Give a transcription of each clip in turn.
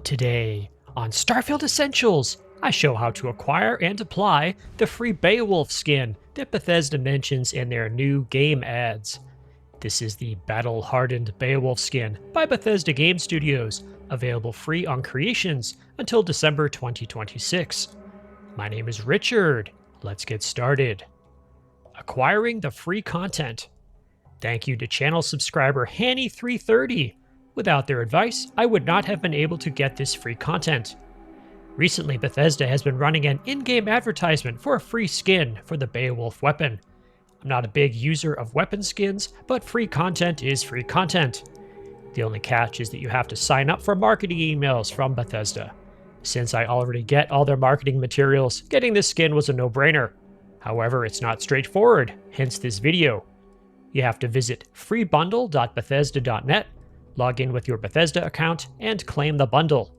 Today, on Starfield Essentials, I show how to acquire and apply the free Beowulf skin that Bethesda mentions in their new game ads. This is the Battle-Hardened Beowulf Skin by Bethesda Game Studios, available free on Creations until December 2026. My name is Richard. Let's get started. Acquiring the free content. Thank you to channel subscriber Hanny330. Without their advice, I would not have been able to get this free content. Recently, Bethesda has been running an in-game advertisement for a free skin for the Beowulf weapon. I'm not a big user of weapon skins, but free content is free content. The only catch is that you have to sign up for marketing emails from Bethesda. Since I already get all their marketing materials, getting this skin was a no-brainer. However, it's not straightforward, hence this video. You have to visit freebundle.bethesda.net, log in with your Bethesda account, and claim the bundle.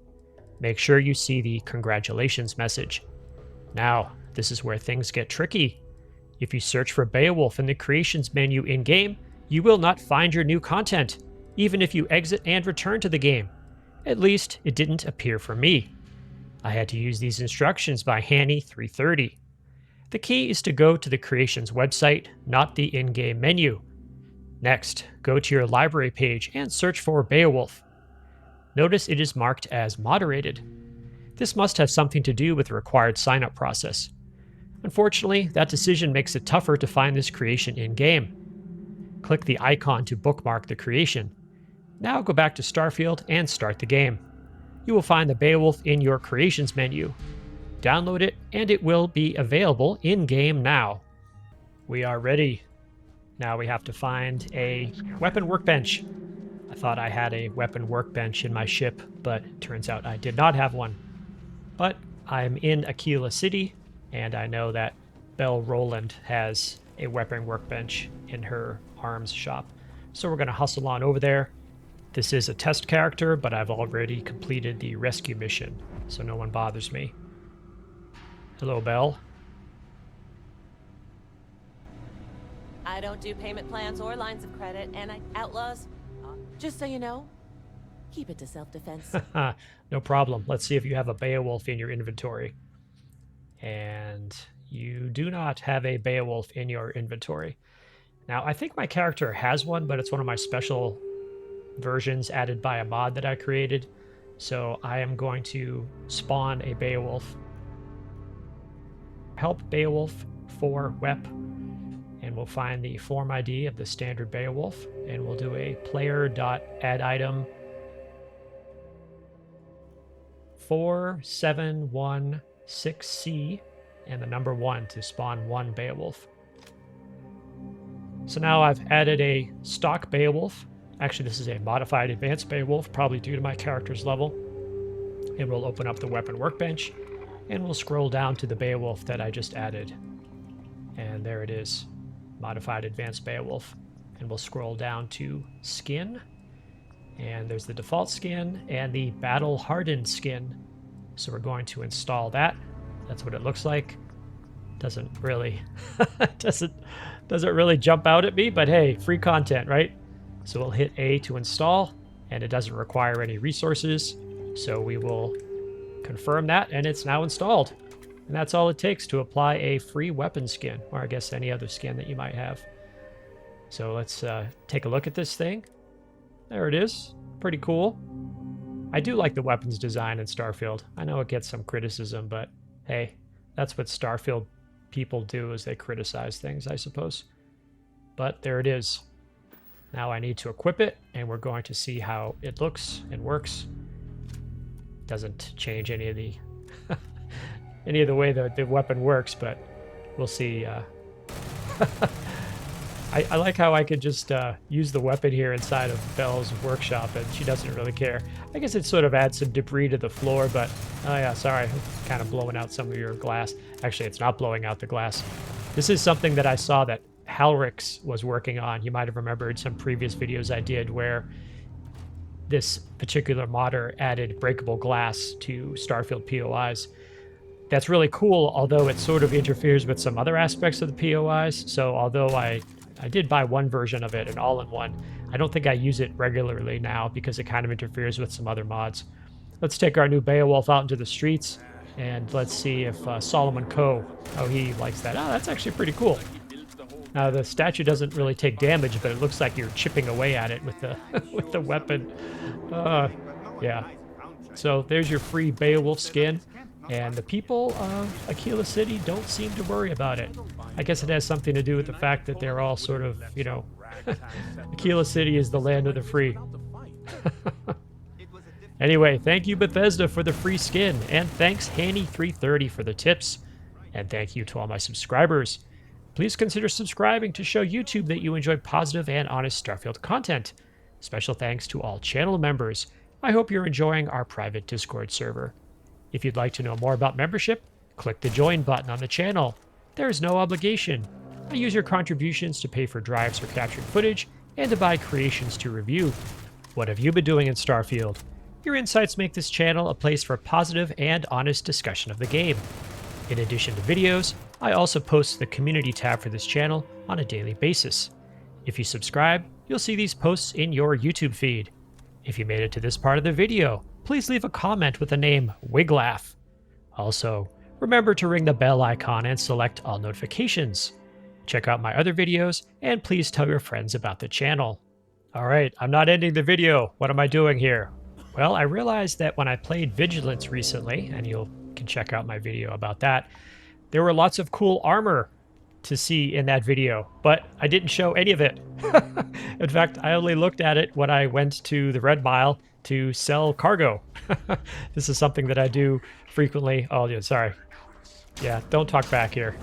Make sure you see the congratulations message. Now, this is where things get tricky. If you search for Beowulf in the Creations menu in-game, you will not find your new content, even if you exit and return to the game. At least, it didn't appear for me. I had to use these instructions by Hanny330. The key is to go to the Creations website, not the in-game menu. Next, go to your library page and search for Beowulf. Notice it is marked as moderated. This must have something to do with the required sign-up process. Unfortunately, that decision makes it tougher to find this creation in-game. Click the icon to bookmark the creation. Now go back to Starfield and start the game. You will find the Beowulf in your Creations menu. Download it, and it will be available in-game now. We are ready. Now we have to find a weapon workbench. I thought I had a weapon workbench in my ship, but it turns out I did not have one. But I'm in Aquila City, and I know that Belle Roland has a weapon workbench in her arms shop. So we're going to hustle on over there. This is a test character, but I've already completed the rescue mission, so no one bothers me. Hello, Belle. I don't do payment plans or lines of credit, and outlaws, just so you know, keep it to self-defense. No problem. Let's see if you have a Beowulf in your inventory. And you do not have a Beowulf in your inventory. Now, I think my character has one, but it's one of my special versions added by a mod that I created. So I am going to spawn a Beowulf. Help Beowulf for WEP. And we'll find the form ID of the standard Beowulf, and we'll do a player.add-item 4716C and the number 1 to spawn one Beowulf. So now I've added a stock Beowulf. Actually, this is a modified advanced Beowulf, probably due to my character's level. And we'll open up the weapon workbench, and we'll scroll down to the Beowulf that I just added. And there it is. Modified Advanced Beowulf, and we'll scroll down to Skin, and there's the default skin and the Battle-Hardened skin. So we're going to install that. That's what it looks like. Doesn't really doesn't really jump out at me, but hey, free content, right? So we'll hit A to install, and it doesn't require any resources. So we will confirm that, and it's now installed. And that's all it takes to apply a free weapon skin, or I guess any other skin that you might have. So let's take a look at this thing. There it is. Pretty cool. I do like the weapons design in Starfield. I know it gets some criticism, but hey, that's what Starfield people do, is they criticize things, I suppose. But there it is. Now I need to equip it, and we're going to see how it looks and works. Doesn't change any of the way that the weapon works, but we'll see. I like how I could just use the weapon here inside of Belle's workshop, and she doesn't really care. I guess it sort of adds some debris to the floor, but oh yeah, sorry, kind of blowing out some of your glass. Actually, it's not blowing out the glass. This is something that I saw that Halrix was working on. You might have remembered some previous videos I did where this particular modder added breakable glass to Starfield POIs. That's really cool, although it sort of interferes with some other aspects of the POIs. So although I did buy one version of it, an all-in-one, I don't think I use it regularly now because it kind of interferes with some other mods. Let's take our new Beowulf out into the streets, and let's see if Solomon Coe, how he likes that. Oh, that's actually pretty cool. Now the statue doesn't really take damage, but it looks like you're chipping away at it with the with the weapon. Yeah. So there's your free Beowulf skin, and the people of Aquila City don't seem to worry about it. I guess it has something to do with the fact that they're all sort of, you know, Aquila City is the land of the free. Anyway, thank you Bethesda for the free skin, and thanks Hanny330 for the tips, and thank you to all my subscribers. Please consider subscribing to show YouTube that you enjoy positive and honest Starfield content. Special thanks to all channel members. I hope you're enjoying our private Discord server. If you'd like to know more about membership, click the join button on the channel. There is no obligation. I use your contributions to pay for drives for captured footage and to buy creations to review. What have you been doing in Starfield? Your insights make this channel a place for positive and honest discussion of the game. In addition to videos, I also post to the community tab for this channel on a daily basis. If you subscribe, you'll see these posts in your YouTube feed. If you made it to this part of the video, please leave a comment with the name Wiglaugh. Also, remember to ring the bell icon and select all notifications. Check out my other videos, and please tell your friends about the channel. Alright, I'm not ending the video. What am I doing here? Well, I realized that when I played Vigilance recently, and you can check out my video about that, there were lots of cool armor to see in that video, but I didn't show any of it. In fact, I only looked at it when I went to the Red Mile to sell cargo. This is something that I do frequently. Oh, yeah, sorry. Yeah, don't talk back here.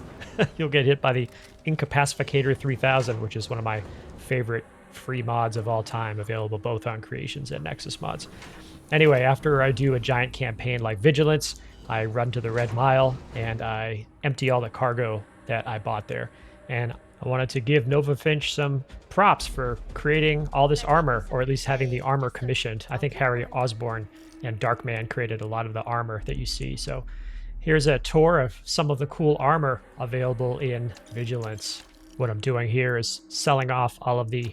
You'll get hit by the Incapacificator 3000, which is one of my favorite free mods of all time, available both on Creations and Nexus mods. Anyway, after I do a giant campaign like Vigilance, I run to the Red Mile and I empty all the cargo that I bought there. And I wanted to give Nova Finch some props for creating all this armor, or at least having the armor commissioned. I think Harry Osborne and Darkman created a lot of the armor that you see. So here's a tour of some of the cool armor available in Vigilance. What I'm doing here is selling off all of the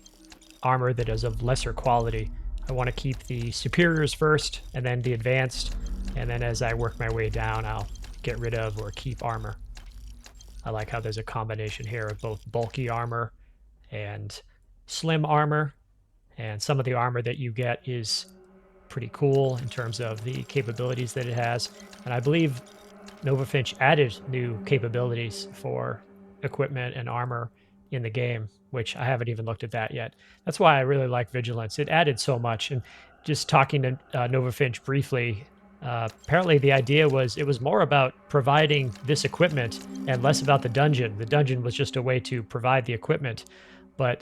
armor that is of lesser quality. I want to keep the superiors first, and then the advanced, and then as I work my way down, I'll get rid of or keep armor. I like how there's a combination here of both bulky armor and slim armor, and some of the armor that you get is pretty cool in terms of the capabilities that it has. And I believe Nova Finch added new capabilities for equipment and armor in the game, which I haven't even looked at that yet. That's why I really like Vigilance. It added so much. And just talking to Nova Finch briefly, apparently the idea was it was more about providing this equipment and less about the dungeon. The dungeon was just a way to provide the equipment, but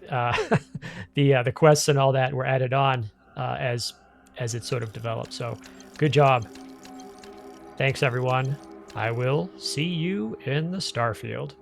the quests and all that were added on as it sort of developed. So good job. Thanks everyone. I will see you in the Starfield.